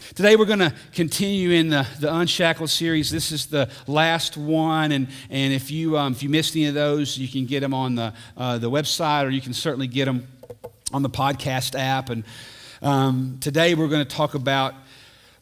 Today we're going to continue in the Unshackled series. This is the last one, and if you missed any of those, you can get them on the website, or you can certainly get them on the podcast app. And today we're going to talk about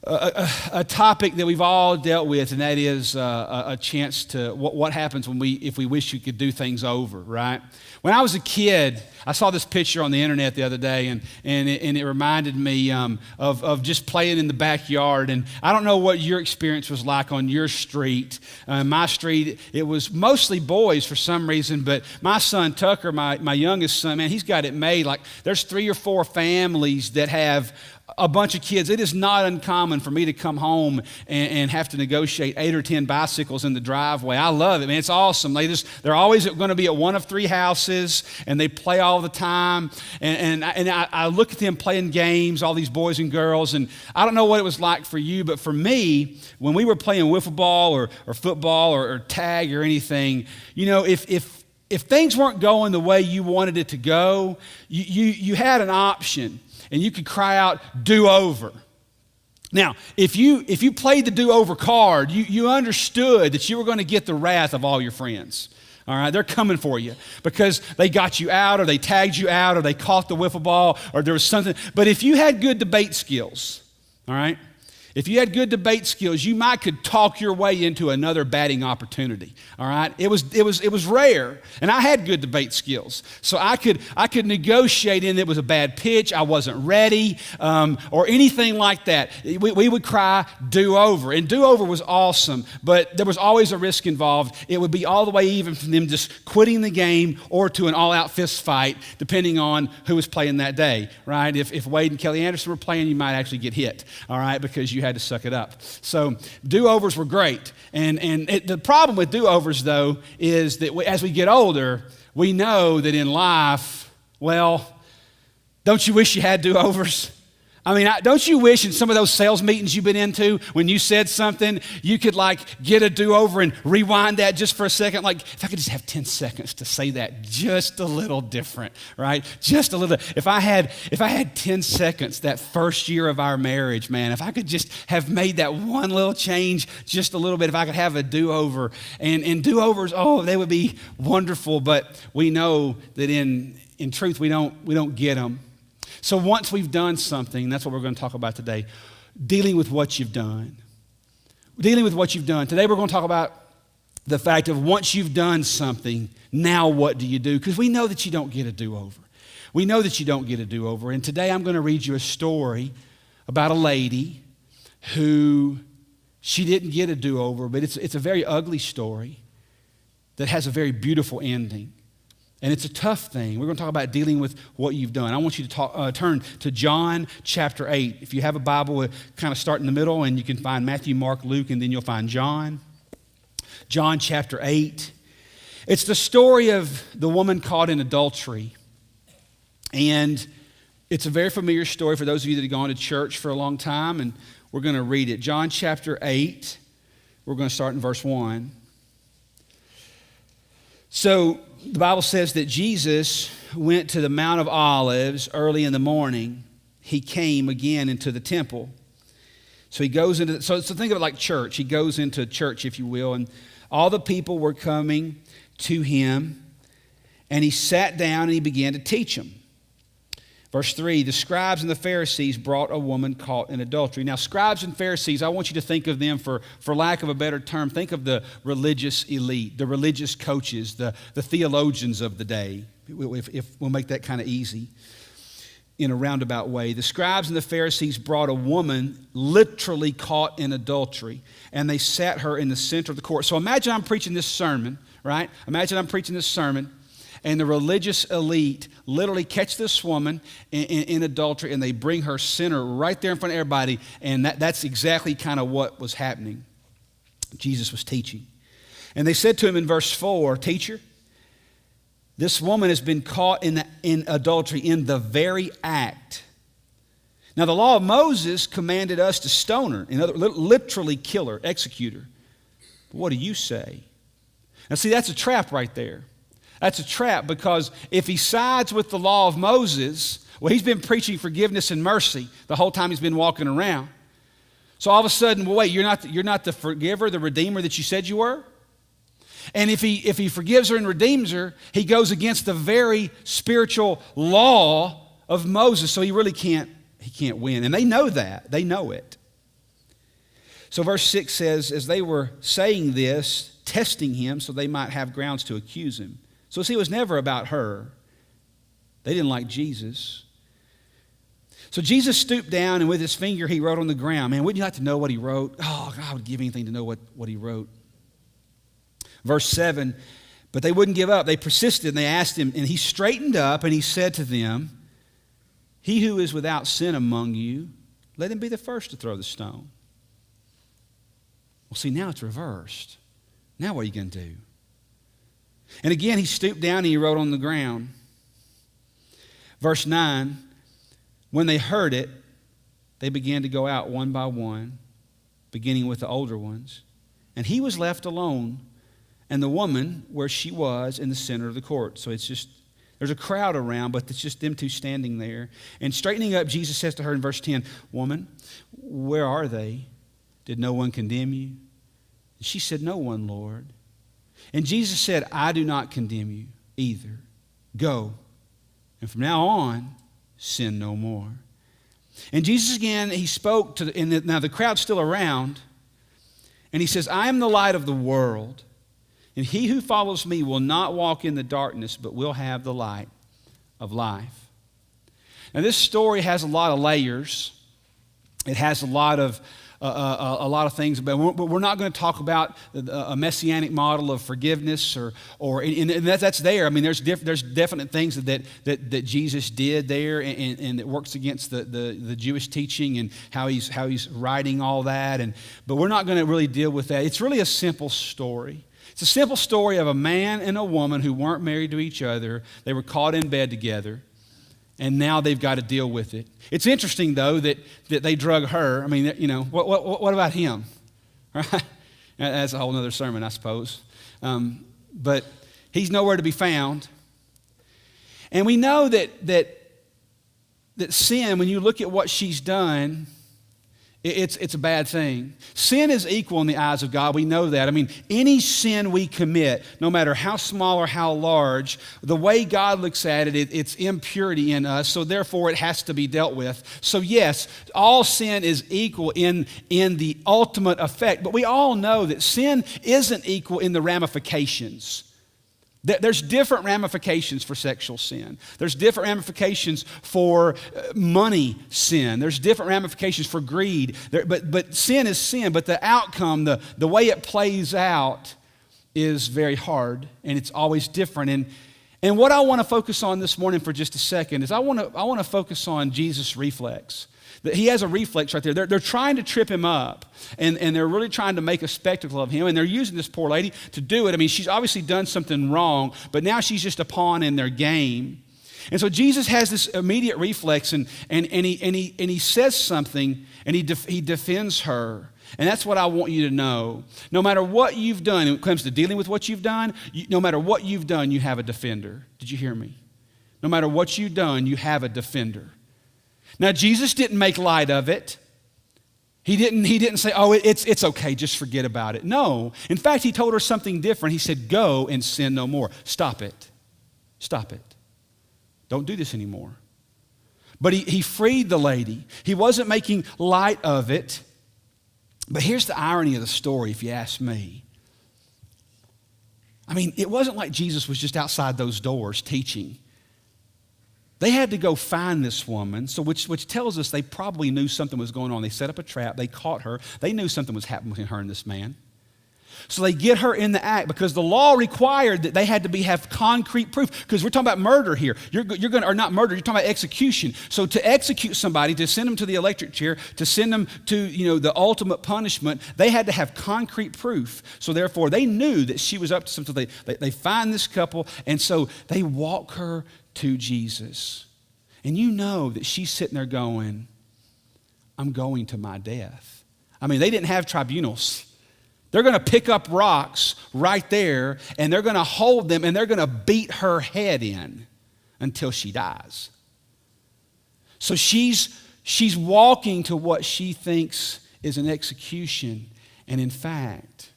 a topic that we've all dealt with, and that is a chance to what happens if we wish we could do things over, right? When I was a kid, I saw this picture on the internet the other day, and it reminded me of just playing in the backyard. And I don't know what your experience was like on your street. My street, it was mostly boys for some reason, but my son Tucker, my youngest son, man, he's got it made. Like there's 3 or 4 families that have a bunch of kids. It is not uncommon for me to come home and have to negotiate 8 or 10 bicycles in the driveway. I love it, man. It's awesome. They're always going to be at one of 3 houses, and they play all the time. And I look at them playing games, all these boys and girls, and I don't know what it was like for you, but for me, when we were playing wiffle ball or football or tag or anything, you know, if things weren't going the way you wanted it to go, you had an option. And you could cry out, do over. Now, if you played the do-over card, you understood that you were going to get the wrath of all your friends. All right, they're coming for you because they got you out, or they tagged you out, or they caught the wiffle ball, or there was something. But if you had good debate skills, all right, if you had good debate skills, you could talk your way into another batting opportunity. All right, it was rare, and I had good debate skills, so I could negotiate in. It was a bad pitch, I wasn't ready, or anything like that. We would cry do over, and do over was awesome, but there was always a risk involved. It would be all the way even from them just quitting the game or to an all-out fist fight, depending on who was playing that day. Right? If Wade and Kelly Anderson were playing, you might actually get hit. All right, because you had to suck it up. So do-overs were great. And the problem with do-overs, though, is that as we get older, we know that in life, well, don't you wish you had do-overs? I mean, don't you wish in some of those sales meetings you've been into, when you said something, you could like get a do-over and rewind that just for a second? Like, if I could just have 10 seconds to say that just a little different, right? Just a little. If I had 10 seconds that first year of our marriage, man, if I could just have made that one little change just a little bit, if I could have a do-over. And do-overs, oh, they would be wonderful, but we know that in truth we don't get them. So once we've done something, that's what we're going to talk about today, dealing with what you've done. Dealing with what you've done. Today we're going to talk about the fact of once you've done something, now what do you do? Because we know that you don't get a do-over. We know that you don't get a do-over. And today I'm going to read you a story about a lady who, she didn't get a do-over, but it's a very ugly story that has a very beautiful ending. And it's a tough thing. We're going to talk about dealing with what you've done. I want you to turn to John chapter 8. If you have a Bible, we'll kind of start in the middle, and you can find Matthew, Mark, Luke, and then you'll find John. John chapter 8. It's the story of the woman caught in adultery. And it's a very familiar story for those of you that have gone to church for a long time, and we're going to read it. John chapter 8. We're going to start in verse 1. So the Bible says that Jesus went to the Mount of Olives early in the morning. He came again into the temple. So he goes into, so think of it like church. He goes into church, if you will, and all the people were coming to him, and he sat down and he began to teach them. Verse 3, the scribes and the Pharisees brought a woman caught in adultery. Now, scribes and Pharisees, I want you to think of them, for lack of a better term, think of the religious elite, the religious coaches, the theologians of the day, if we'll make that kind of easy in a roundabout way. The scribes and the Pharisees brought a woman literally caught in adultery, and they sat her in the center of the court. So imagine I'm preaching this sermon, right? Imagine I'm preaching this sermon, and the religious elite literally catch this woman in adultery, and they bring her sinner right there in front of everybody, and that's exactly kind of what was happening. Jesus was teaching. And they said to him in verse 4, "Teacher, this woman has been caught in adultery in the very act. Now the law of Moses commanded us to stone her, literally kill her, execute her. But what do you say?" Now see, that's a trap right there. That's a trap, because if he sides with the law of Moses, well, he's been preaching forgiveness and mercy the whole time he's been walking around. So all of a sudden, well, wait, you're not the forgiver, the redeemer that you said you were? And if he forgives her and redeems her, he goes against the very spiritual law of Moses. So he really can't win. And they know that. They know it. So verse 6 says, as they were saying this, testing him so they might have grounds to accuse him. So see, it was never about her. They didn't like Jesus. So Jesus stooped down and with his finger he wrote on the ground. Man, wouldn't you like to know what he wrote? Oh, God, I would give anything to know what he wrote. Verse 7, but they wouldn't give up. They persisted and they asked him, and he straightened up and he said to them, he who is without sin among you, let him be the first to throw the stone. Well, see, now it's reversed. Now what are you going to do? And again, he stooped down and he wrote on the ground. Verse 9, when they heard it, they began to go out one by one, beginning with the older ones. And he was left alone, and the woman where she was in the center of the court. So it's just, there's a crowd around, but it's just them two standing there. And straightening up, Jesus says to her in verse 10, woman, where are they? Did no one condemn you? And she said, no one, Lord. And Jesus said, I do not condemn you either. Go, and from now on, sin no more. And Jesus again, he spoke to, now the crowd's still around, and he says, I am the light of the world, and he who follows me will not walk in the darkness, but will have the light of life. Now this story has a lot of layers. It has a lot of things, but we're not going to talk about a messianic model of forgiveness, and that's there. I mean, there's definite things that Jesus did there, and it works against the Jewish teaching and how he's writing all that. But we're not going to really deal with that. It's really a simple story. It's a simple story of a man and a woman who weren't married to each other. They were caught in bed together. And now they've got to deal with it. It's interesting, though, that they drug her. I mean, you know, what about him? Right? That's a whole other sermon, I suppose. But he's nowhere to be found. And we know that sin, when you look at what she's done, it's a bad thing. Sin is equal in the eyes of God. We know that. I mean, any sin we commit, no matter how small or how large, the way God looks at it, it's impurity in us, so therefore it has to be dealt with. So yes, all sin is equal in the ultimate effect, but we all know that sin isn't equal in the ramifications. There's different ramifications for sexual sin. There's different ramifications for money sin. There's different ramifications for greed. But sin is sin, but the outcome, the way it plays out is very hard, and it's always different. And what I want to focus on this morning for just a second is I want to focus on Jesus' reflex. He has a reflex right there. They're trying to trip him up, and they're really trying to make a spectacle of him, and they're using this poor lady to do it. I mean, she's obviously done something wrong, but now she's just a pawn in their game. And so Jesus has this immediate reflex, and he says something, and he defends her. And that's what I want you to know. No matter what you've done, when it comes to dealing with what you've done, no matter what you've done, you have a defender. Did you hear me? No matter what you've done, you have a defender. Now, Jesus didn't make light of it. He didn't say, oh, it's okay, just forget about it. No. In fact, he told her something different. He said, go and sin no more. Stop it. Stop it. Don't do this anymore. But he freed the lady. He wasn't making light of it. But here's the irony of the story, if you ask me. I mean, it wasn't like Jesus was just outside those doors teaching. They had to go find this woman, so which tells us they probably knew something was going on. They set up a trap. They caught her. They knew something was happening between her and this man. So they get her in the act because the law required that they had to have concrete proof. Because we're talking about murder here. You're going, or not murder. You're talking about execution. So to execute somebody, to send them to the electric chair, to send them to the ultimate punishment, they had to have concrete proof. So therefore, they knew that she was up to something. They find this couple, and so they walk her to Jesus. And you know that she's sitting there going, I'm going to my death. I mean, they didn't have tribunals. They're going to pick up rocks right there, and they're going to hold them, and they're going to beat her head in until she dies. So she's walking to what she thinks is an execution. And in fact,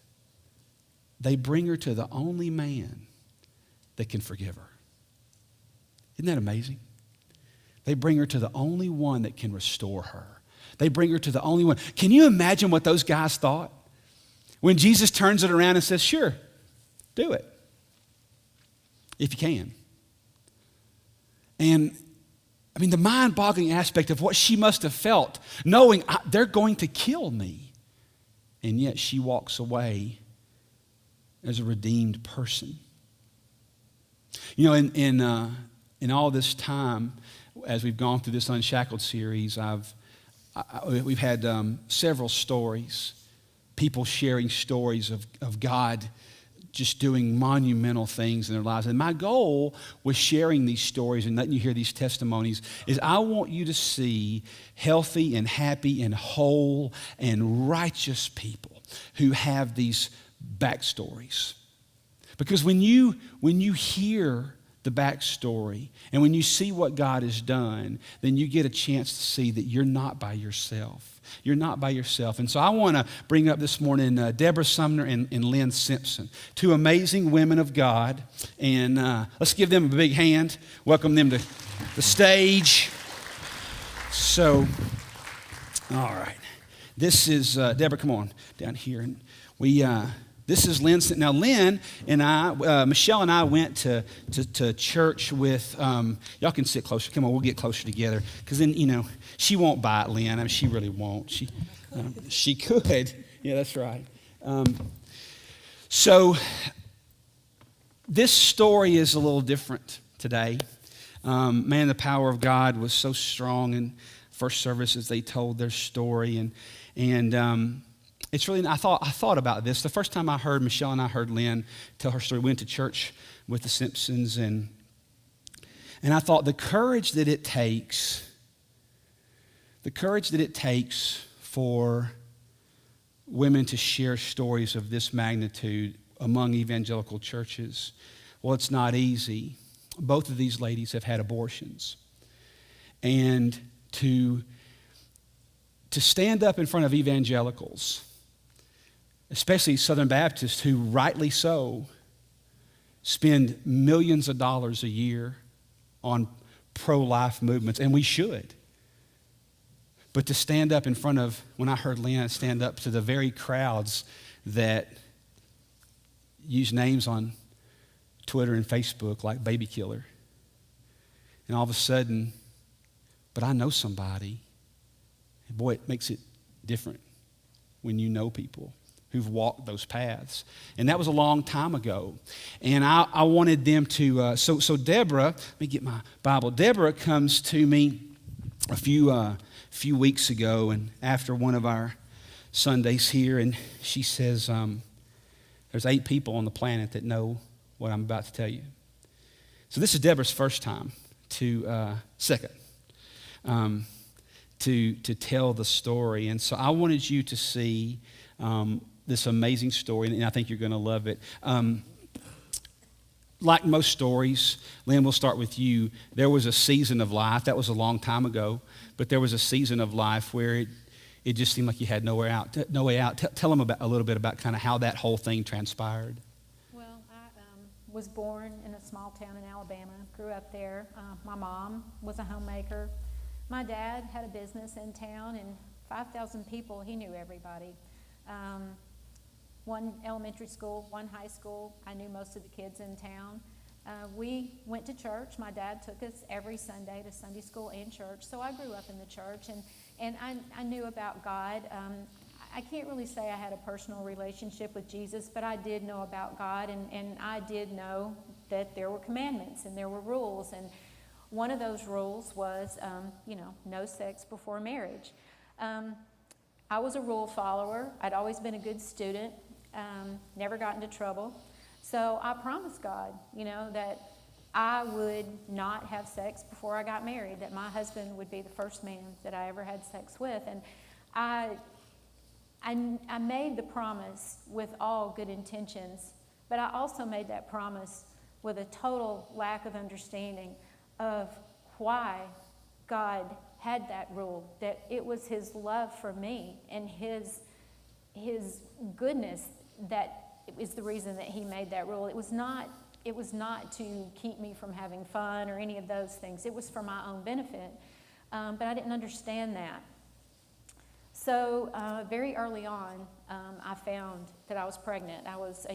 they bring her to the only man that can forgive her. Isn't that amazing? They bring her to the only one that can restore her. They bring her to the only one. Can you imagine what those guys thought? When Jesus turns it around and says, sure, do it. If you can. And I mean, the mind-boggling aspect of what she must have felt, knowing they're going to kill me. And yet she walks away as a redeemed person. You know, in all this time, as we've gone through this Unshackled series, we've had several stories, people sharing stories of God just doing monumental things in their lives. And my goal with sharing these stories and letting you hear these testimonies is I want you to see healthy and happy and whole and righteous people who have these backstories. Because when you hear the backstory and when you see what God has done, then you get a chance to see that you're not by yourself. You're not by yourself. And so I want to bring up this morning Deborah Sumner and Lynn Simpson, two amazing women of God. And let's give them a big hand. Welcome them to the stage. So, all right. This is, Deborah, come on down here. And this is Lynn. Now, Lynn and I, Michelle and I went to church with, y'all can sit closer. Come on, we'll get closer together. Because then, you know, she won't bite Lynn. I mean, she really won't. She could. Yeah, that's right. So this story is a little different today. Man, the power of God was so strong in first service as they told their story. And it's really, I thought about this. The first time Michelle and I heard Lynn tell her story, we went to church with the Simpsons, and I thought the courage that it takes for women to share stories of this magnitude among evangelical churches, well, it's not easy. Both of these ladies have had abortions. And to stand up in front of evangelicals, especially Southern Baptists who rightly so spend millions of dollars a year on pro-life movements, and we should. But to stand up in front of, when I heard Lynn stand up to the very crowds that use names on Twitter and Facebook like baby killer, and all of a sudden, but I know somebody. Boy, it makes it different when you know people who've walked those paths. And that was a long time ago. And I wanted them to, so Deborah, let me get my Bible. Deborah comes to me a few weeks ago, and after one of our Sundays here, and she says, there's 8 people on the planet that know what I'm about to tell you. So this is Deborah's first time second. To tell the story. And so I wanted you to see this amazing story, and I think you're going to love it. Like most stories, Lynn, we'll start with you. There was a season of life, that was a long time ago, but there was a season of life where it just seemed like you had no way out. Tell them a little bit about kind of how that whole thing transpired. Well, I was born in a small town in Alabama, grew up there. My mom was a homemaker. My dad had a business in town, and 5,000 people, he knew everybody. One elementary school, one high school, I knew most of the kids in town. We went to church. My dad took us every Sunday to Sunday school and church, so I grew up in the church, and I knew about God. I can't really say I had a personal relationship with Jesus, but I did know about God, and I did know that there were commandments and there were rules, and one of those rules was, no sex before marriage. I was a rule follower. I'd always been a good student, never got into trouble. So I promised God, that I would not have sex before I got married, that my husband would be the first man that I ever had sex with. And I made the promise with all good intentions, but I also made that promise with a total lack of understanding of why God had that rule, that it was his love for me and his goodness that is the reason that he made that rule. It was not to keep me from having fun or any of those things. It was for my own benefit, but I didn't understand that. So very early on, I found that I was pregnant. I was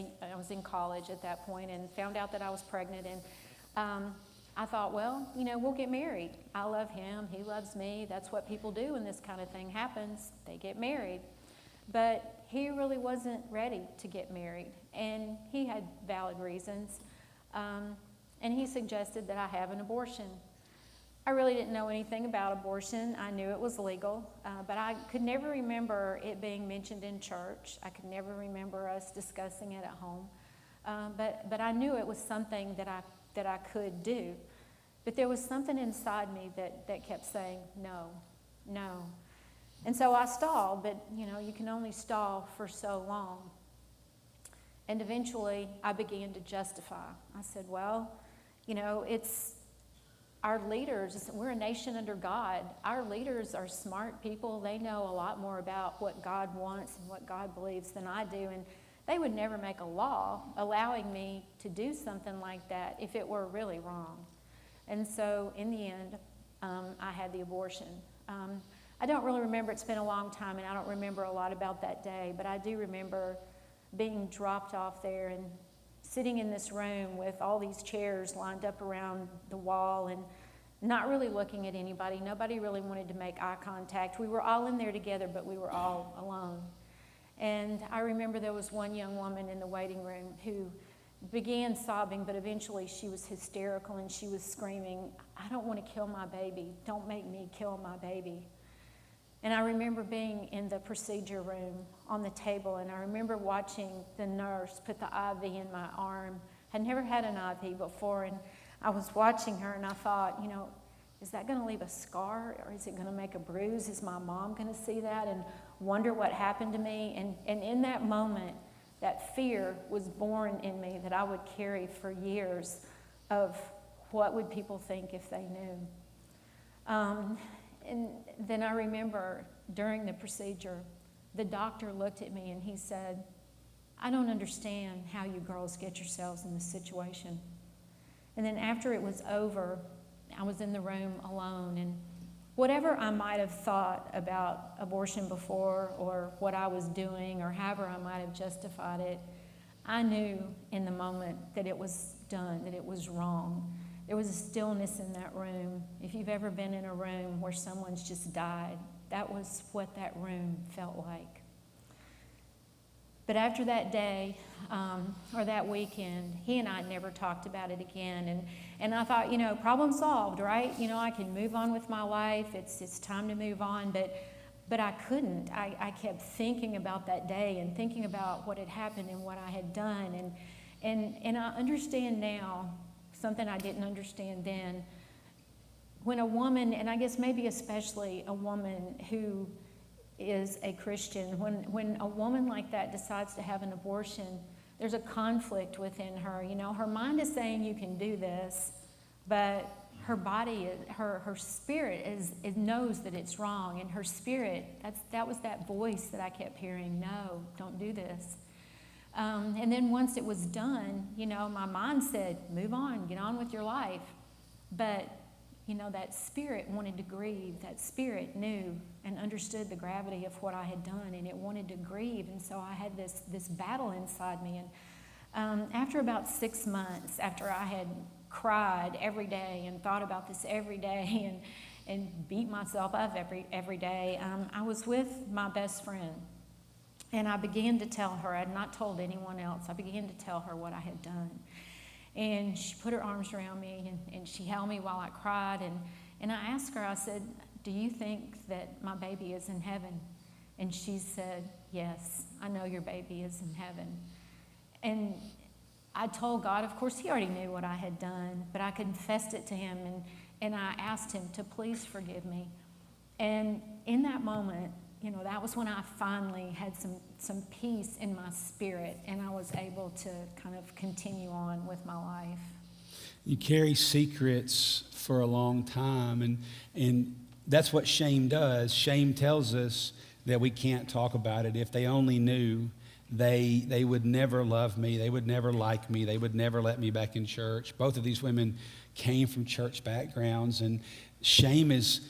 in college at that point and found out that I was pregnant. And I thought, well, we'll get married. I love him. He loves me. That's what people do when this kind of thing happens. They get married. But he really wasn't ready to get married. And he had valid reasons. And he suggested that I have an abortion. I really didn't know anything about abortion. I knew it was legal, but I could never remember it being mentioned in church. I could never remember us discussing it at home. But I knew it was something that I could do. But there was something inside me that kept saying, no, no. And so I stalled, but you can only stall for so long. And eventually I began to justify. I said, well, it's our leaders, we're a nation under God. Our leaders are smart people. They know a lot more about what God wants and what God believes than I do. And they would never make a law allowing me to do something like that if it were really wrong. And so in the end, I had the abortion. I don't really remember. It's been a long time, and I don't remember a lot about that day. But I do remember being dropped off there and sitting in this room with all these chairs lined up around the wall and not really looking at anybody. Nobody really wanted to make eye contact. We were all in there together, but we were all alone. And I remember there was one young woman in the waiting room who began sobbing, but eventually she was hysterical and she was screaming, I don't want to kill my baby. Don't make me kill my baby. And I remember being in the procedure room on the table, and I remember watching the nurse put the IV in my arm. I'd never had an IV before, and I was watching her, and I thought, is that going to leave a scar, or is it going to make a bruise? Is my mom going to see that and wonder what happened to me? And in that moment, that fear was born in me that I would carry for years of what would people think if they knew. And then I remember during the procedure, the doctor looked at me and he said, I don't understand how you girls get yourselves in this situation. And then after it was over, I was in the room alone, and whatever I might have thought about abortion before or what I was doing or however I might have justified it, I knew in the moment that it was done, that it was wrong. There was a stillness in that room. If you've ever been in a room where someone's just died, that was what that room felt like. But after that day, or that weekend, he and I never talked about it again. And I thought, problem solved, right? I can move on with my life. It's time to move on. But I couldn't. I kept thinking about that day and thinking about what had happened and what I had done. And I understand now something I didn't understand then. When a woman, and I guess maybe especially a woman who is a Christian, when a woman like that decides to have an abortion, there's a conflict within her. Her mind is saying you can do this, but her body, her spirit knows that it's wrong, and her spirit, that was that voice that I kept hearing, no, don't do this. And then once it was done, my mind said, move on, get on with your life. But, that spirit wanted to grieve. That spirit knew and understood the gravity of what I had done, and it wanted to grieve. And so I had this battle inside me. And after about 6 months, after I had cried every day and thought about this every day and beat myself up every day, I was with my best friend. And I began to tell her, I had not told anyone else, I began to tell her what I had done. And she put her arms around me and she held me while I cried. And I asked her, I said, do you think that my baby is in heaven? And she said, yes, I know your baby is in heaven. And I told God, of course, he already knew what I had done, but I confessed it to him and I asked him to please forgive me. And in that moment, that was when I finally had some peace in my spirit, and I was able to kind of continue on with my life. You carry secrets for a long time, and that's what shame does. Shame tells us that we can't talk about it. If they only knew, they would never love me. They would never like me. They would never let me back in church. Both of these women came from church backgrounds, and shame is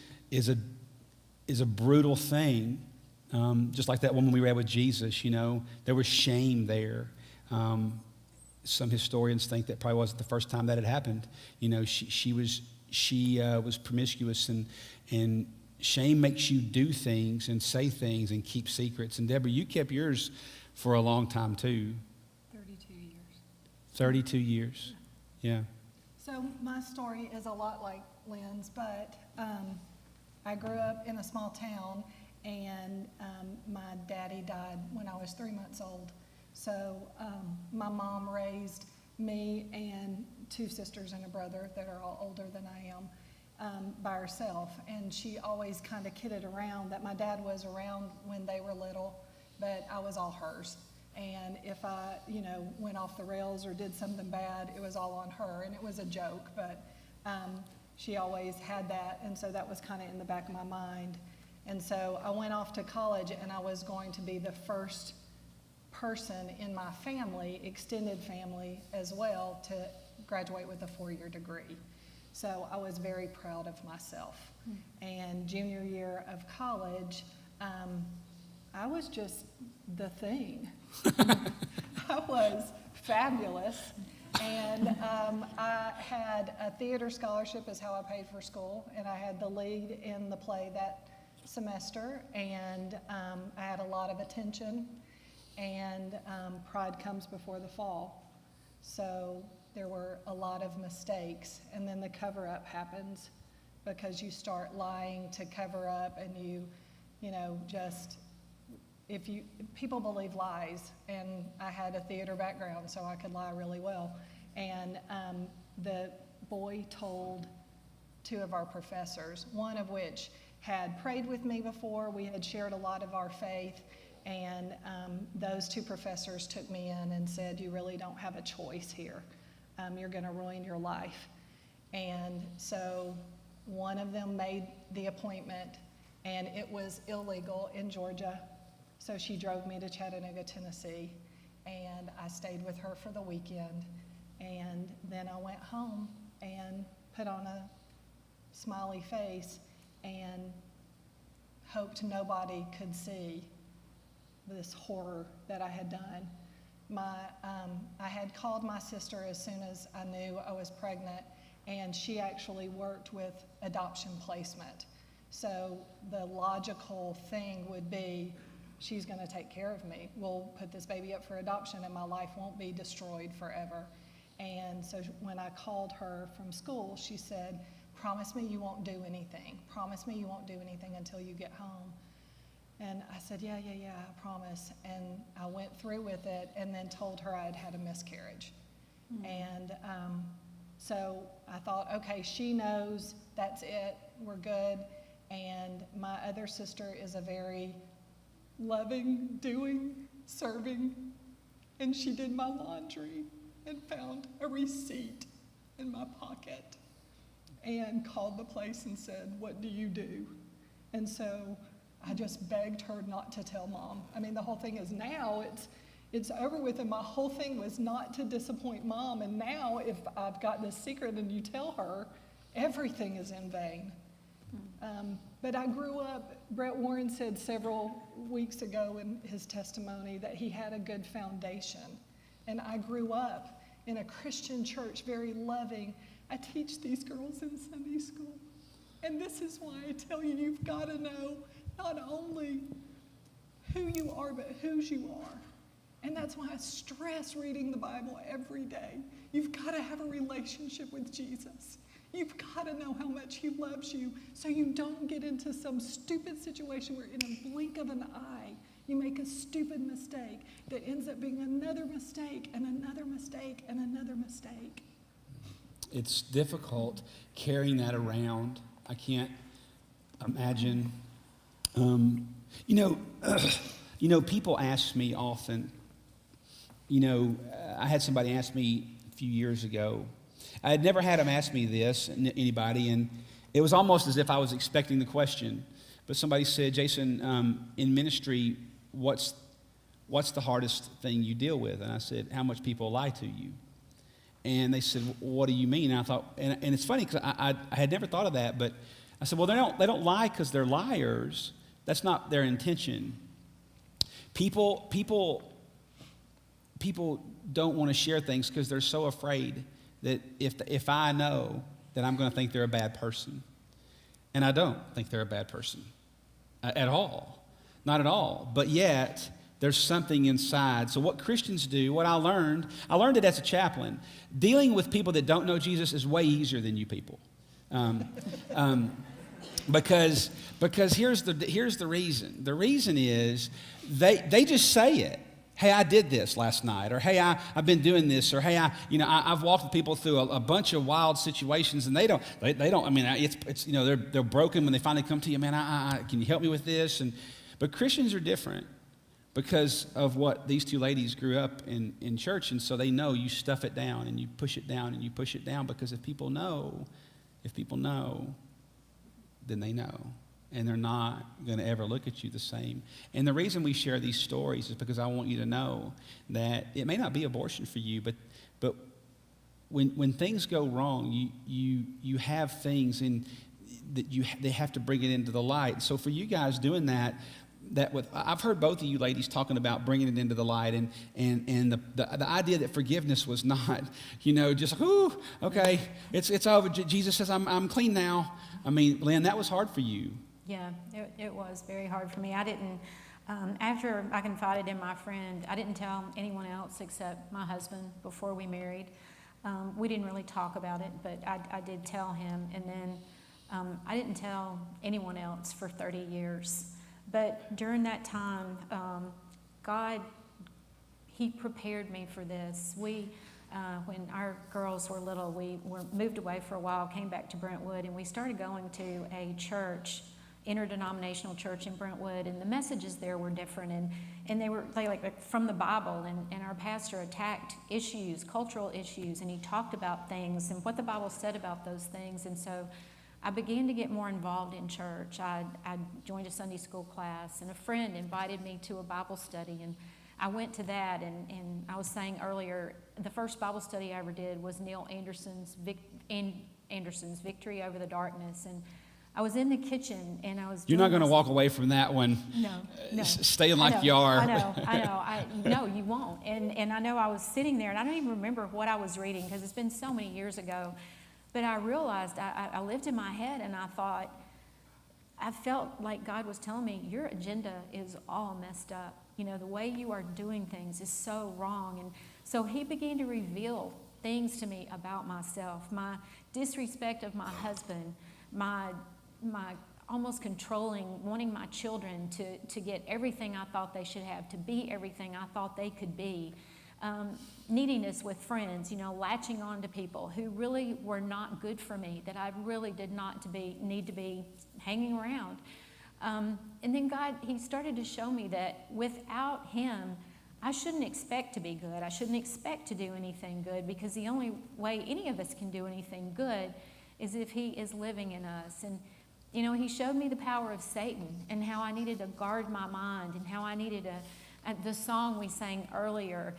a brutal thing. Just like that woman we read with Jesus, there was shame there. Some historians think that probably wasn't the first time that had happened. She was promiscuous, and shame makes you do things and say things and keep secrets. And Deborah, you kept yours for a long time too. 32 years. 32 years, yeah. So my story is a lot like Lynn's, but I grew up in a small town, and my daddy died when I was 3 months old. So my mom raised me and 2 sisters and a brother that are all older than I am by herself. And she always kind of kidded around that my dad was around when they were little, but I was all hers. And if I, went off the rails or did something bad, it was all on her. And it was a joke, but she always had that. And so that was kind of in the back of my mind. And so I went off to college, and I was going to be the first person in my family, extended family as well, to graduate with a 4-year degree. So I was very proud of myself. And junior year of college, I was just the thing. I was fabulous. And I had a theater scholarship is how I paid for school, and I had the lead in the play that semester, and I had a lot of attention, and pride comes before the fall. So there were a lot of mistakes, and then the cover-up happens because you start lying to cover up, and people believe lies, and I had a theater background, so I could lie really well. And the boy told 2 of our professors, one of which had prayed with me before. We had shared a lot of our faith, and those 2 professors took me in and said, "You really don't have a choice here. You're going to ruin your life." And so one of them made the appointment, and it was illegal in Georgia. So she drove me to Chattanooga, Tennessee, and I stayed with her for the weekend. And then I went home and put on a smiley face and hoped nobody could see this horror that I had done. I had called my sister as soon as I knew I was pregnant, and she actually worked with adoption placement. So the logical thing would be, she's going to take care of me. We'll put this baby up for adoption, and my life won't be destroyed forever. And so when I called her from school, she said, "Promise me you won't do anything. Promise me you won't do anything until you get home." And I said, yeah, I promise. And I went through with it, and then told her I had had a miscarriage. And so I thought, okay, she knows, that's it, we're good. And my other sister is a very loving, doing, serving, and she did my laundry and found a receipt in my pocket and called the place and said, "What do you do?" And so I just begged her not to tell Mom. I mean, the whole thing is now it's over with, and my whole thing was not to disappoint Mom. And now if I've got this secret and you tell her, everything is in vain. But I grew up, Brett Warren said several weeks ago in his testimony that he had a good foundation. And I grew up in a Christian church, very loving. I teach these girls in Sunday school. And this is why I tell you, you've got to know not only who you are, but whose you are. And that's why I stress reading the Bible every day. You've got to have a relationship with Jesus. You've got to know how much he loves you, so you don't get into some stupid situation where in a blink of an eye, you make a stupid mistake that ends up being another mistake and another mistake and another mistake. It's difficult carrying that around. I can't imagine. People ask me often, I had somebody ask me a few years ago. I had never had them ask me this, anybody, it was almost as if I was expecting the question. But somebody said, Jason, in ministry, what's the hardest thing you deal with? And I said, how much people lie to you. And they said, what do you mean? And I thought, and it's funny because I had never thought of that, but I said, well, they don't lie because they're liars. That's not their intention. People don't want to share things because they're so afraid that if I know, that I'm going to think they're a bad person. And I don't think they're a bad person at all. Not at all. But yet, there's something inside. So what Christians do, what I learned it as a chaplain. Dealing with people that don't know Jesus is way easier than you people. Because here's the reason. The reason is they just say it. Hey, I did this last night, or hey, I've been doing this, or hey, I've walked with people through a bunch of wild situations, and they don't. I mean, it's they're broken when they finally come to you. Man, can you help me with this? But Christians are different because of what these two ladies grew up in church, and so they know you stuff it down and you push it down and you push it down because if people know, then they know. And they're not going to ever look at you the same. And the reason we share these stories is because I want you to know that it may not be abortion for you, but when things go wrong, you have things in that they have to bring it into the light. So for you guys doing that I've heard both of you ladies talking about bringing it into the light, and the idea that forgiveness was not, just ooh, okay, it's over. Jesus says I'm clean now. I mean, Lynn, that was hard for you. Yeah, it was very hard for me. I didn't, after I confided in my friend, I didn't tell anyone else except my husband before we married. We didn't really talk about it, but I did tell him. And then I didn't tell anyone else for 30 years. But during that time, God, He prepared me for this. When our girls were little, we moved away for a while, came back to Brentwood, and we started going to a church, interdenominational church in Brentwood, and the messages there were different, and they like from the Bible, and our pastor attacked issues, cultural issues, and he talked about things and what the Bible said about those things. And so I began to get more involved in church. I joined a Sunday school class, and a friend invited me to a Bible study, and I went to that, and I was saying earlier, the first Bible study I ever did was Neil Anderson's Victory Over the Darkness, and I was in the kitchen, and I was. You're not going to walk away from that one. No. Staying like you are. I know. No, you won't. And I know I was sitting there, and I don't even remember what I was reading because it's been so many years ago. But I realized I lived in my head, and I felt like God was telling me, your agenda is all messed up. The way you are doing things is so wrong. And so He began to reveal things to me about myself, my disrespect of my husband, my almost controlling, wanting my children to get everything I thought they should have, to be everything I thought they could be. Neediness with friends, latching on to people who really were not good for me, that I really did not need to be hanging around. And then God, He started to show me that without Him, I shouldn't expect to be good. I shouldn't expect to do anything good, because the only way any of us can do anything good is if He is living in us. And He showed me the power of Satan and how I needed to guard my mind, and how I needed the song we sang earlier,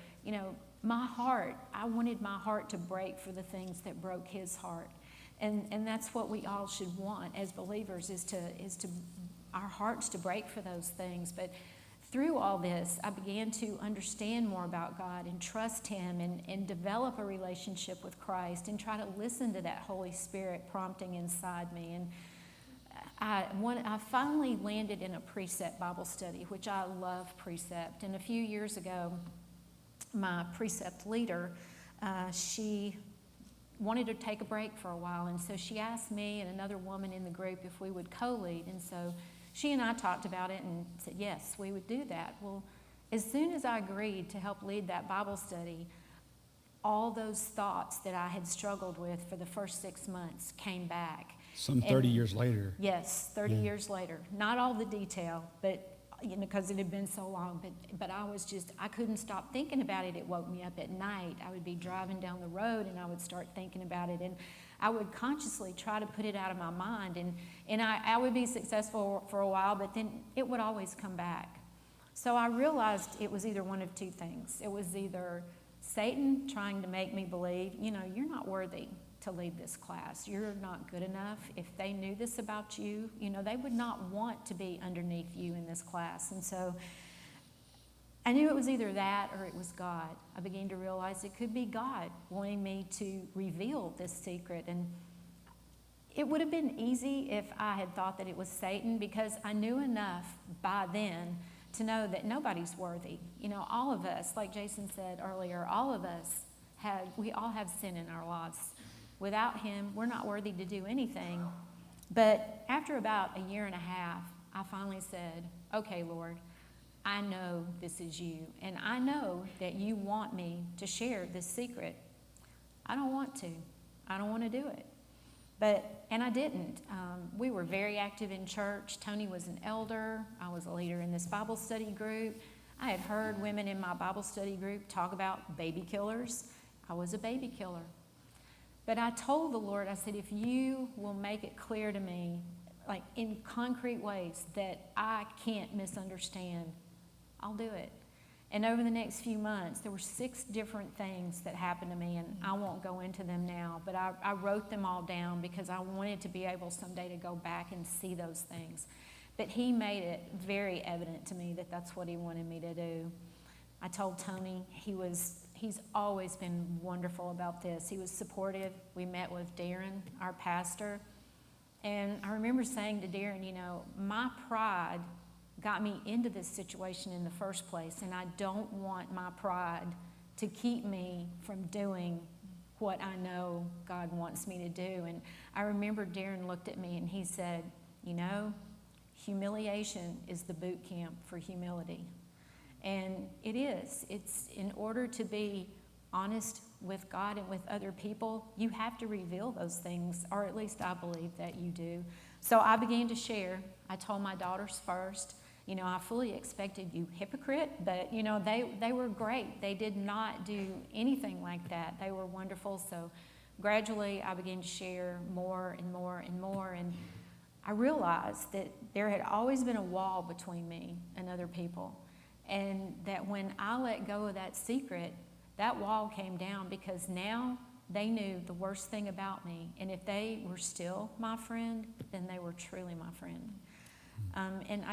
my heart, I wanted my heart to break for the things that broke His heart. And that's what we all should want as believers, is to our hearts to break for those things. But through all this, I began to understand more about God and trust Him, and develop a relationship with Christ, and try to listen to that Holy Spirit prompting inside me. And I finally landed in a precept Bible study, which I love precept. And a few years ago, my precept leader, she wanted to take a break for a while, and so she asked me and another woman in the group if we would co-lead. And so she and I talked about it and said, yes, we would do that. Well, as soon as I agreed to help lead that Bible study, all those thoughts that I had struggled with for the first 6 months came back. Some 30 years later. Yes, 30 years later. Not all the detail, but because it had been so long, but I couldn't stop thinking about it. It woke me up at night. I would be driving down the road, and I would start thinking about it. And I would consciously try to put it out of my mind, and I would be successful for a while, but then it would always come back. So I realized it was either one of two things. It was either Satan trying to make me believe, you're not worthy to lead this class. You're not good enough. If they knew this about you, they would not want to be underneath you in this class. And so I knew it was either that or it was God. I began to realize it could be God wanting me to reveal this secret. And it would have been easy if I had thought that it was Satan, because I knew enough by then to know that nobody's worthy. All of us, like Jason said earlier, we all have sin in our lives. Without him, we're not worthy to do anything. But after about a year and a half, I finally said, okay, Lord, I know this is you, and I know that you want me to share this secret. I don't want to. I don't want to do it. And I didn't. We were very active in church. Tony was an elder. I was a leader in this Bible study group. I had heard women in my Bible study group talk about baby killers. I was a baby killer. But I told the Lord, I said, if you will make it clear to me, like in concrete ways that I can't misunderstand, I'll do it. And over the next few months, there were 6 different things that happened to me, and I won't go into them now, but I wrote them all down because I wanted to be able someday to go back and see those things. But he made it very evident to me that that's what he wanted me to do. I told Tony, he's always been wonderful about this. He was supportive. We met with Darren, our pastor, and I remember saying to Darren, my pride got me into this situation in the first place, and I don't want my pride to keep me from doing what I know God wants me to do. And I remember Darren looked at me and he said, humiliation is the boot camp for humility. And it is. It's in order to be honest with God and with other people, you have to reveal those things, or at least I believe that you do. So I began to share. I told my daughters first. I fully expected, you hypocrite, but, they were great. They did not do anything like that. They were wonderful. So gradually I began to share more and more and more. And I realized that there had always been a wall between me and other people. And that when I let go of that secret, that wall came down, because now they knew the worst thing about me. And if they were still my friend, then they were truly my friend. And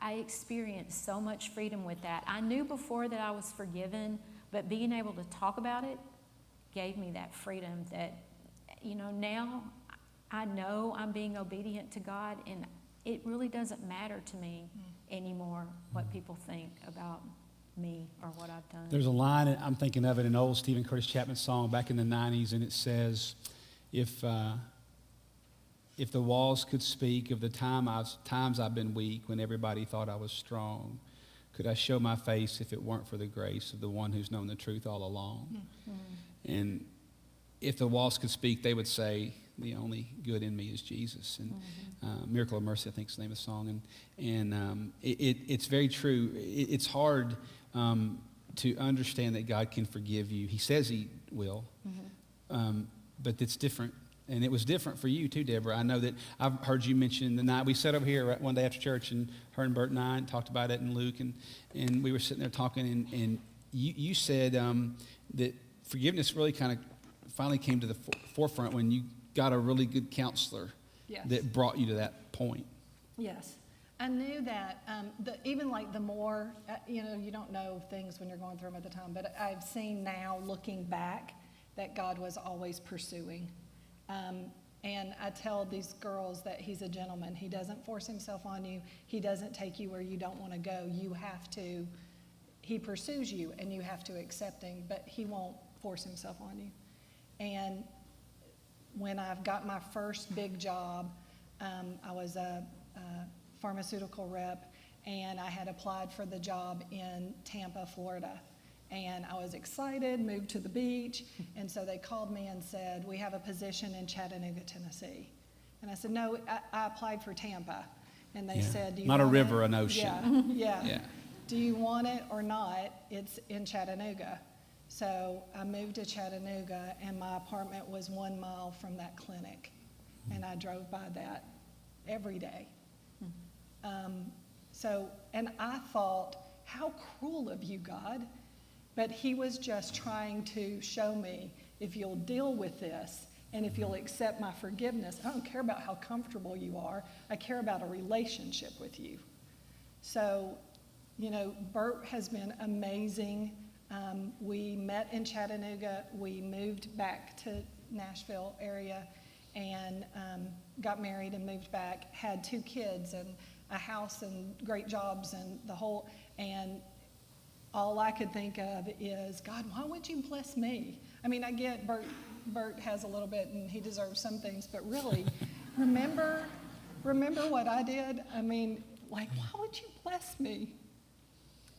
I experienced so much freedom with that. I knew before that I was forgiven, but being able to talk about it gave me that freedom that, now I know I'm being obedient to God, and it really doesn't matter to me anymore what people think about me or what I've done. There's a line, I'm thinking of it, an old Stephen Curtis Chapman song back in the 90s, and it says, if the walls could speak of the times I've been weak when everybody thought I was strong, could I show my face if it weren't for the grace of the one who's known the truth all along? Mm-hmm. And if the walls could speak, they would say, the only good in me is Jesus. And Miracle of Mercy, I think is the name of the song. And it's very true. It's hard to understand that God can forgive you. He says he will, but it's different. And it was different for you too, Deborah. I know that I've heard you mention the night we sat over here one day after church, and her and Bert and I talked about it, and Luke, and we were sitting there talking, and you said that forgiveness really kind of finally came to the forefront when you got a really good counselor. Yes. That brought you to that point. Yes. I knew that even like the more, you don't know things when you're going through them at the time, but I've seen now, looking back, that God was always pursuing. And I tell these girls that he's a gentleman. He doesn't force himself on you. He doesn't take you where you don't want to go. He pursues you, and you have to accept him, but he won't force himself on you. And when I've got my first big job, I was a pharmaceutical rep, and I had applied for the job in Tampa, Florida. And I was excited, moved to the beach, and so they called me and said, we have a position in Chattanooga, Tennessee. And I said, no, I applied for Tampa. And they said, do you not want a river, it? an ocean. Yeah. Do you want it or not? It's in Chattanooga. So I moved to Chattanooga, and my apartment was 1 mile from that clinic, and I drove by that every day. And I thought, how cruel of you, God. But he was just trying to show me, if you'll deal with this and if you'll accept my forgiveness, I don't care about how comfortable you are. I care about a relationship with you. So, Bert has been amazing. We met in Chattanooga. We moved back to Nashville area and got married and moved back, had 2 kids and a house and great jobs and and all I could think of is, God, why would you bless me? I mean, I get Bert has a little bit and he deserves some things, but really, remember what I did? I mean, why would you bless me?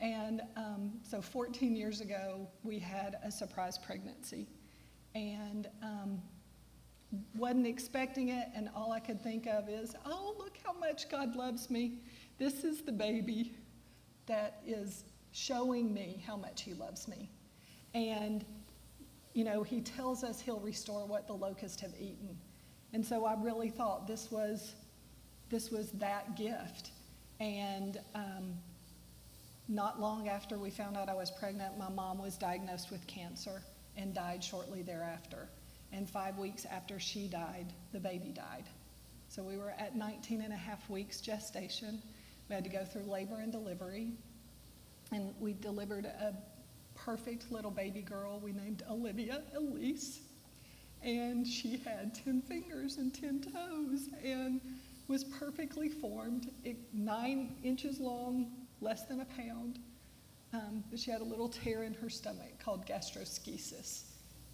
And so 14 years ago, we had a surprise pregnancy and wasn't expecting it, and all I could think of is, oh, look how much God loves me. This is the baby that is showing me how much he loves me. And, he tells us he'll restore what the locusts have eaten. And so I really thought this was that gift. And not long after we found out I was pregnant, my mom was diagnosed with cancer and died shortly thereafter. And 5 weeks after she died, the baby died. So we were at 19 and a half weeks gestation. We had to go through labor and delivery. And we delivered a perfect little baby girl we named Olivia Elise. And she had 10 fingers and 10 toes and was perfectly formed, 9 inches long, less than a pound. But she had a little tear in her stomach called gastroschisis,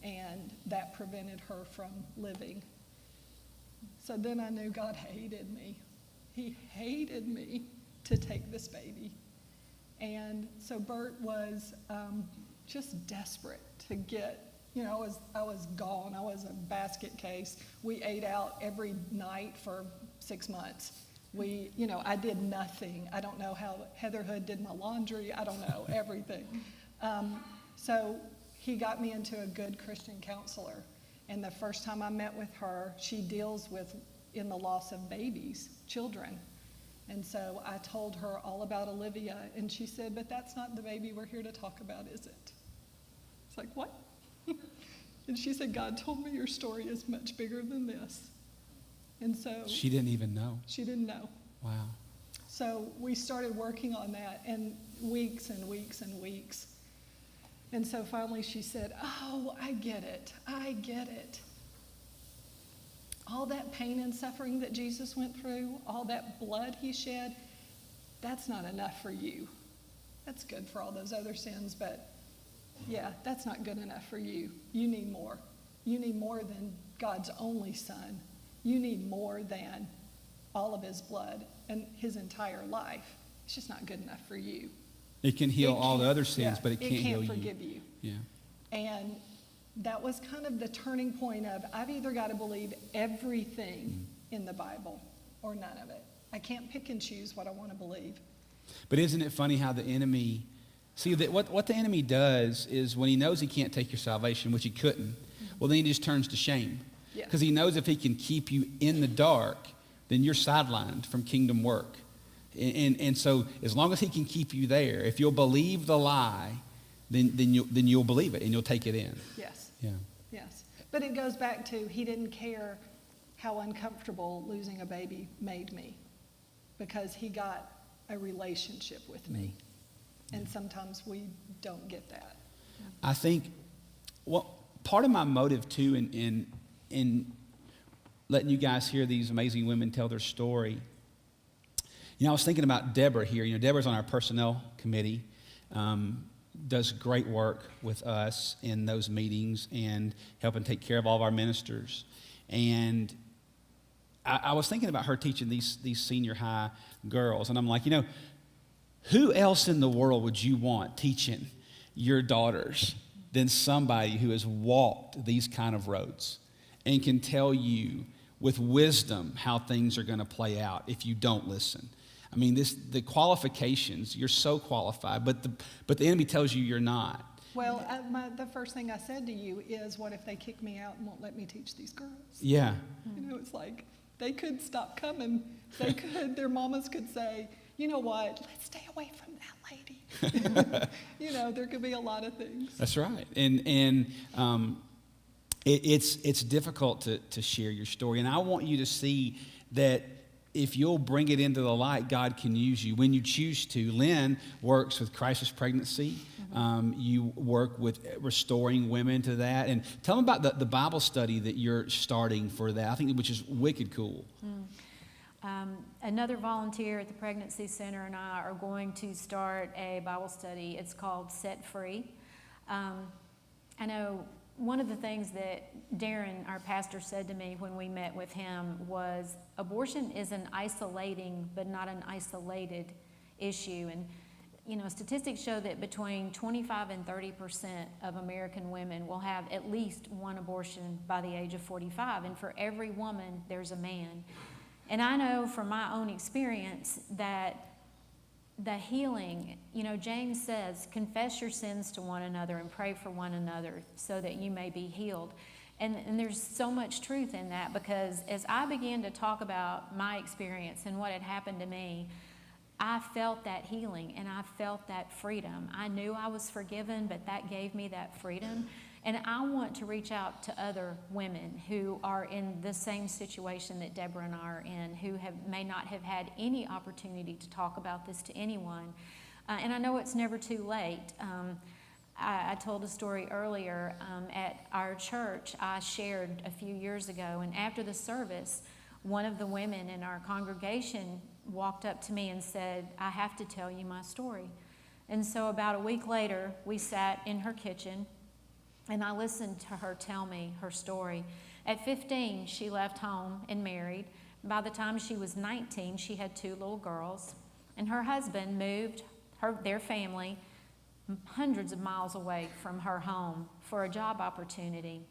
and that prevented her from living. So then I knew God hated me. He hated me to take this baby. And so Bert was just desperate to get, I was gone. I was a basket case. We ate out every night for 6 months. I did nothing. I don't know how Heather Hood did my laundry. I don't know, everything. So he got me into a good Christian counselor. And the first time I met with her, she deals in the loss of babies, children. And so I told her all about Olivia, and she said, but that's not the baby we're here to talk about, is it? It's like, what? And she said, God told me your story is much bigger than this. And so She didn't even know. She didn't know. Wow. So we started working on that, and weeks and weeks and weeks. And so finally she said, oh, I get it. All that pain and suffering that Jesus went through, all that blood he shed, that's not enough for you. That's good for all those other sins, but yeah, that's not good enough for you. You need more. You need more than God's only son. You need more than all of his blood and his entire life. It's just not good enough for you. It can heal all the other sins, but it can't heal you. It can't forgive you. Yeah. And that was kind of the turning point of, I've either got to believe everything in the Bible or none of it. I can't pick and choose what I want to believe. But isn't it funny how the enemy, what the enemy does is when he knows he can't take your salvation, which he couldn't, well, then he just turns to shame. Because he knows if he can keep you in the dark, then you're sidelined from kingdom work. And so as long as he can keep you there, if you'll believe the lie, then you'll believe it and you'll take it in. Yes. Yeah. Yes. But it goes back to, he didn't care how uncomfortable losing a baby made me, because he got a relationship with me. And sometimes we don't get that. I think, part of my motive too in letting you guys hear these amazing women tell their story, I was thinking about Deborah here. Deborah's on our personnel committee, does great work with us in those meetings and helping take care of all of our ministers. And I was thinking about her teaching these senior high girls, and I'm like, who else in the world would you want teaching your daughters than somebody who has walked these kind of roads and can tell you with wisdom how things are going to play out if you don't listen? I mean, the qualifications, you're so qualified, but the enemy tells you you're not. Well, the first thing I said to you is, what if they kick me out and won't let me teach these girls? Yeah. You know, it's like they could stop coming. They could, their mamas could say, you know what, let's stay away from that lady. You know, there could be a lot of things. That's right. And it's difficult to share your story. And I want you to see that if you'll bring it into the light, God can use you when you choose to. Lynn works with crisis pregnancy. You work with restoring women to that. And tell them about the Bible study that you're starting for that, I think, which is wicked cool. Another volunteer at the Pregnancy Center and I are going to start a Bible study. It's called Set Free. I know one of the things that Darren, our pastor, said to me when we met with him was abortion is an isolating but not an isolated issue. And, you know, statistics show that between 25 and 30% of American women will have at least one abortion by the age of 45. And for every woman, there's a man. And I know from my own experience that the healing, you know, James says, confess your sins to one another and pray for one another so that you may be healed. And there's so much truth in that, because as I began to talk about my experience and what had happened to me, I felt that healing and I felt that freedom. I knew I was forgiven, but that gave me that freedom. And I want to reach out to other women who are in the same situation that Deborah and I are in, who may not have had any opportunity to talk about this to anyone. And I know it's never too late. I told a story earlier at our church I shared a few years ago, and after the service, one of the women in our congregation walked up to me and said, I have to tell you my story. And so about a week later, we sat in her kitchen, and I listened to her tell me her story. At 15, she left home and married. By the time she was 19, she had 2 little girls. And her husband moved their family hundreds of miles away from her home for a job opportunity.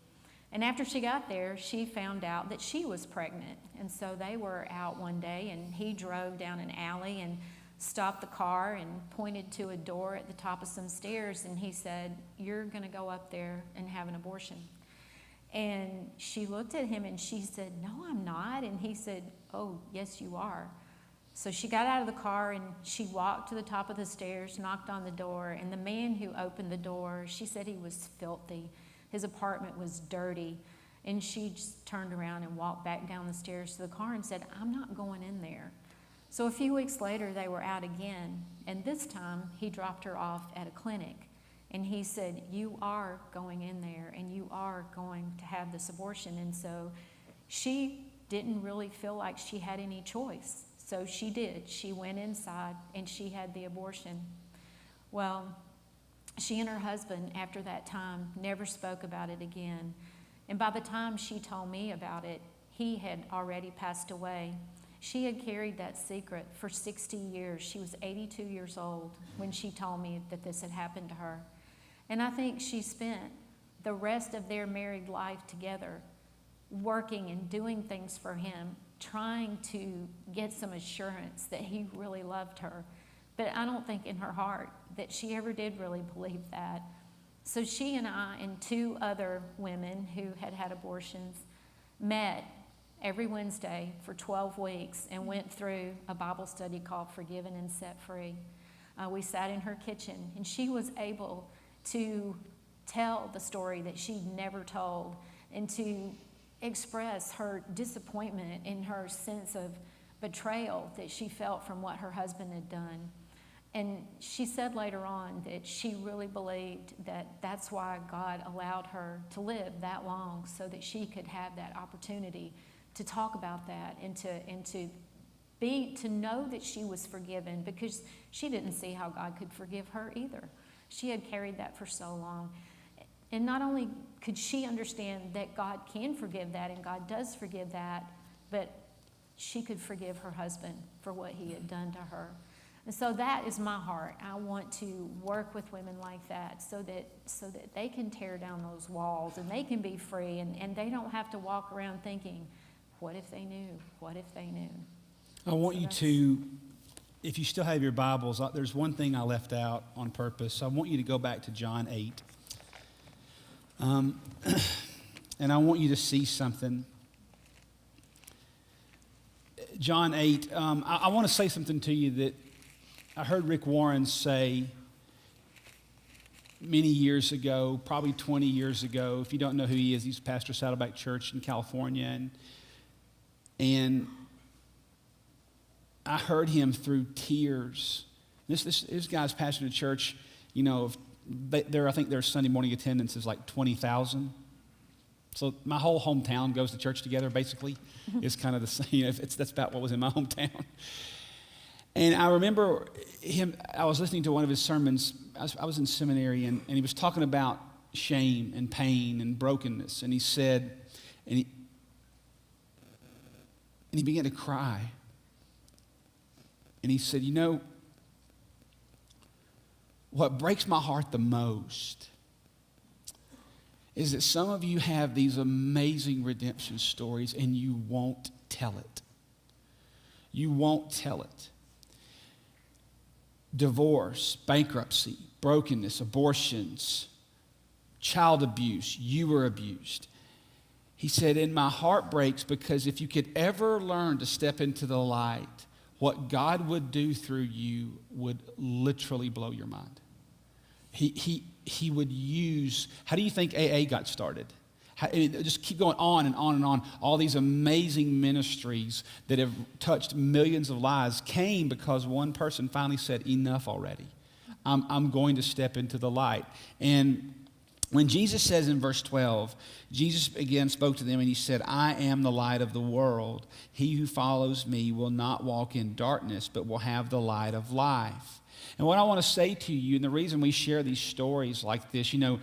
And after she got there, she found out that she was pregnant. And so they were out one day, and he drove down an alley and stopped the car and pointed to a door at the top of some stairs, and he said, you're going to go up there and have an abortion. And she looked at him and she said, no, I'm not. And he said, oh, yes, you are. So she got out of the car and she walked to the top of the stairs, knocked on the door, and the man who opened the door, she said he was filthy. His apartment was dirty. And she just turned around and walked back down the stairs to the car and said, I'm not going in there. So a few weeks later, they were out again, and this time he dropped her off at a clinic, and he said, you are going in there, and you are going to have this abortion. And so she didn't really feel like she had any choice, so she did. She went inside, and she had the abortion. Well, she and her husband, after that time, never spoke about it again, and by the time she told me about it, he had already passed away. She had carried that secret for 60 years. She was 82 years old when she told me that this had happened to her. And I think she spent the rest of their married life together working and doing things for him, trying to get some assurance that he really loved her. But I don't think in her heart that she ever did really believe that. So she and I and 2 other women who had had abortions met every Wednesday for 12 weeks and went through a Bible study called Forgiven and Set Free. We sat in her kitchen, and she was able to tell the story that she'd never told and to express her disappointment and her sense of betrayal that she felt from what her husband had done. And she said later on that she really believed that that's why God allowed her to live that long, so that she could have that opportunity to talk about that and to know that she was forgiven, because she didn't see how God could forgive her either. She had carried that for so long. And not only could she understand that God can forgive that and God does forgive that, but she could forgive her husband for what he had done to her. And so that is my heart. I want to work with women like that so that they can tear down those walls and they can be free, and they don't have to walk around thinking, what if they knew? What if they knew? I want you to, if you still have your Bibles, there's one thing I left out on purpose. I want you to go back to John 8. And I want you to see something. John 8, I want to say something to you that I heard Rick Warren say many years ago, probably 20 years ago. If you don't know who he is, he's pastor of Saddleback Church in California. And I heard him through tears. This guy's pastoring a church, you know, I think their Sunday morning attendance is like 20,000. So my whole hometown goes to church together, basically. It's kind of the same. You know, that's about what was in my hometown. And I remember I was listening to one of his sermons. I was in seminary, and he was talking about shame and pain and brokenness. And he said, and he began to cry. And he said, you know, what breaks my heart the most is that some of you have these amazing redemption stories and you won't tell it. You won't tell it. Divorce, bankruptcy, brokenness, abortions, child abuse, you were abused. He said, and my heart breaks because if you could ever learn to step into the light, what God would do through you would literally blow your mind. He would use, how do you think AA got started? Just keep going on and on and on. All these amazing ministries that have touched millions of lives came because one person finally said, enough already. I'm going to step into the light. And when Jesus says in verse 12, Jesus again spoke to them and he said, I am the light of the world. He who follows me will not walk in darkness, but will have the light of life. And what I want to say to you, and the reason we share these stories like this, you know,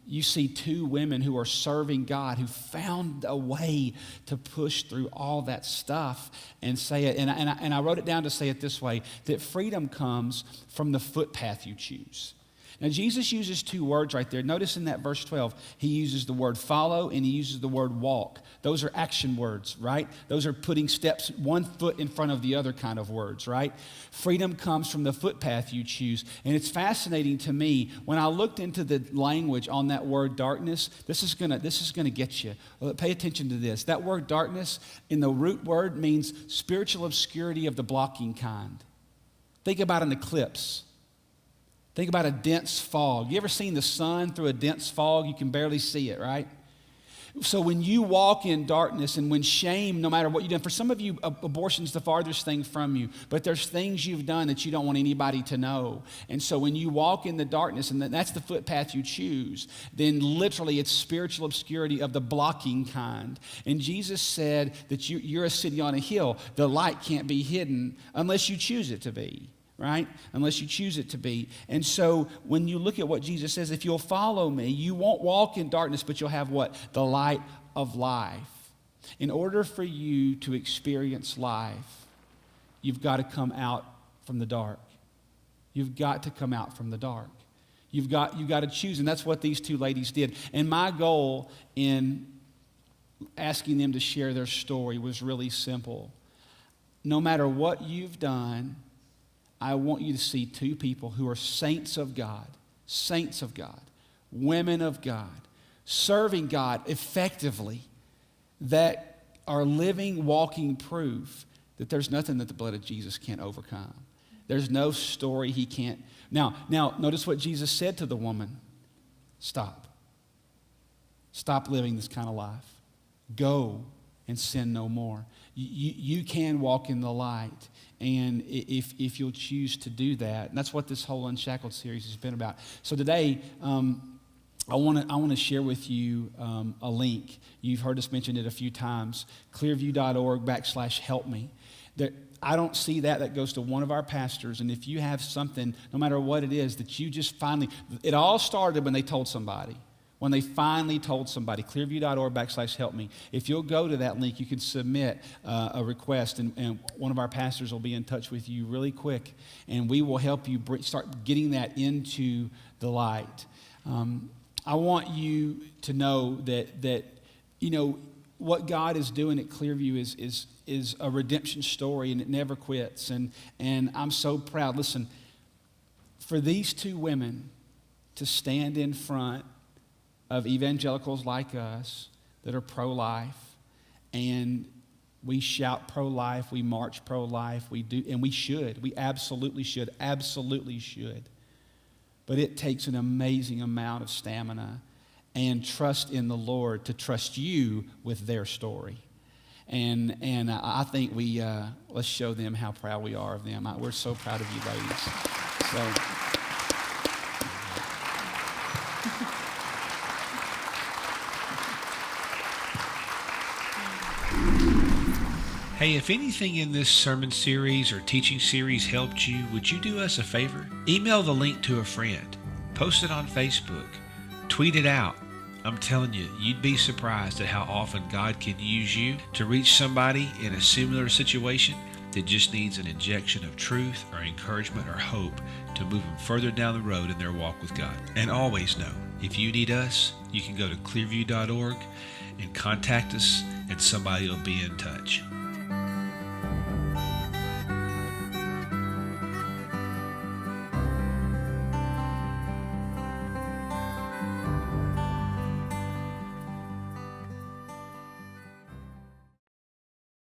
you see two women who are serving God, who found a way to push through all that stuff and say it. And I wrote it down to say it this way, that freedom comes from the footpath you choose. Now, Jesus uses two words right there. Notice in that verse 12, he uses the word follow and he uses the word walk. Those are action words, right? Those are putting steps, one foot in front of the other kind of words, right? Freedom comes from the footpath you choose. And it's fascinating to me, when I looked into the language on that word darkness, this is gonna get you. Well, pay attention to this. That word darkness in the root word means spiritual obscurity of the blocking kind. Think about an eclipse. Think about a dense fog. You ever seen the sun through a dense fog? You can barely see it, right? So when you walk in darkness and when shame, no matter what you've done, for some of you, abortion's the farthest thing from you, but there's things you've done that you don't want anybody to know. And so when you walk in the darkness, and that's the footpath you choose, then literally it's spiritual obscurity of the blocking kind. And Jesus said that you're a city on a hill. The light can't be hidden unless you choose it to be. Right? Unless you choose it to be. And so when you look at what Jesus says, if you'll follow me, you won't walk in darkness, but you'll have what? The light of life. In order for you to experience life, you've got to come out from the dark. You've got to come out from the dark. You've got to choose, and that's what these two ladies did. And my goal in asking them to share their story was really simple. No matter what you've done, I want you to see two people who are saints of God, women of God, serving God effectively, that are living, walking proof that there's nothing that the blood of Jesus can't overcome. There's no story he can't. Now, notice what Jesus said to the woman. Stop. Stop living this kind of life. Go and sin no more. You can walk in the light. And if you'll choose to do that, and that's what this whole Unshackled series has been about. So today, I want to share with you a link. You've heard us mention it a few times. Clearview.org/help-me. I don't see that goes to one of our pastors. And if you have something, no matter what it is, that you just finally, it all started when they told somebody. When they finally told somebody, clearview.org/help-me. If you'll go to that link, you can submit a request, and one of our pastors will be in touch with you really quick, and we will help you start getting that into the light. I want you to know that you know what God is doing at Clearview is a redemption story, and it never quits. And I'm so proud. Listen, for these two women to stand in front of evangelicals like us that are pro-life, and we shout pro-life, we march pro-life, we do, and we should. We absolutely should. But it takes an amazing amount of stamina and trust in the Lord to trust you with their story. And I think let's show them how proud we are of them. We're so proud of you ladies. So. Hey, if anything in this sermon series or teaching series helped you, would you do us a favor? Email the link to a friend. Post it on Facebook. Tweet it out. I'm telling you, you'd be surprised at how often God can use you to reach somebody in a similar situation that just needs an injection of truth or encouragement or hope to move them further down the road in their walk with God. And always know, if you need us, you can go to clearview.org and contact us, and somebody will be in touch.